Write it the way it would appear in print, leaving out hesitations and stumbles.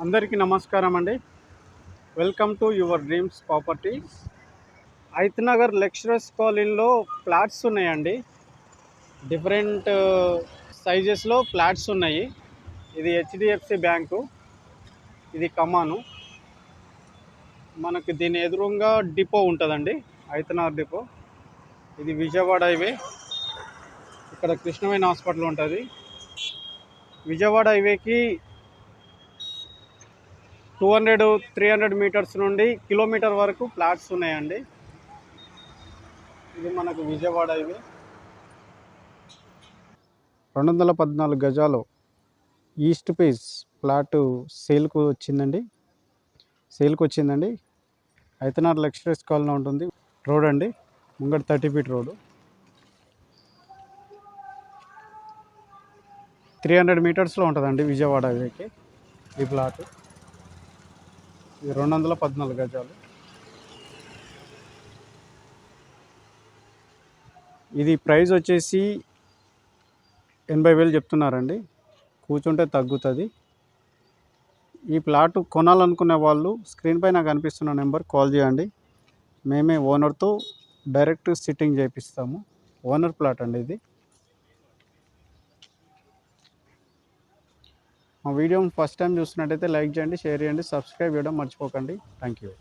అందరికీ నమస్కారం అండి. Welcome to your dreams properties. Aitnagar lecturers కాలనీలో ఫ్లాట్స్ ఉన్నాయండి. డిఫరెంట్ సైజెస్లో ఫ్లాట్స్ ఉన్నాయి. ఇది హెచ్డిఎఫ్సి బ్యాంకు, ఇది కమాను. మనకి దీని ఎదురుగా డిపో ఉంటుందండి, ఐతనగర్ డిపో. ఇది విజయవాడ హైవే. ఇక్కడ కృష్ణవేణి హాస్పిటల్ ఉంటుంది. విజయవాడ హైవేకి 200-300 మీటర్స్ నుండి కిలోమీటర్ వరకు ఫ్లాట్స్ ఉన్నాయండి. ఇది మనకు విజయవాడ హైవే. 214 గజాలు ఈస్ట్ ఫేస్ ఫ్లాట్ సేల్కి వచ్చిందండి. ఐతనగర్ లెక్చరర్స్ కాలనీ ఉంటుంది. రోడ్ అండి, ముంగట 30 ఫీట్ రోడ్డు. 300 మీటర్స్లో ఉంటుందండి విజయవాడ హైవేకి ఈ ప్లాట్. ఇది 214 గజాలు. ఇది ప్రైస్ వచ్చేసి 80,000 చెప్తున్నారండి. కూర్చుంటే తగ్గుతుంది. ఈ ప్లాట్ కొనాలనుకునే వాళ్ళు స్క్రీన్ పై నాకు కనిపిస్తున్న నెంబర్ కాల్ చేయండి. మేమే ఓనర్తో డైరెక్ట్ సిట్టింగ్ చేపిస్తాము. ఓనర్ ప్లాట్ అండి ఇది. మా వీడియోని ఫస్ట్ టైం చూస్తున్నట్టయితే లైక్ చేయండి, షేర్ చేయండి, సబ్స్క్రైబ్ చేయడం మర్చిపోకండి. Thank you.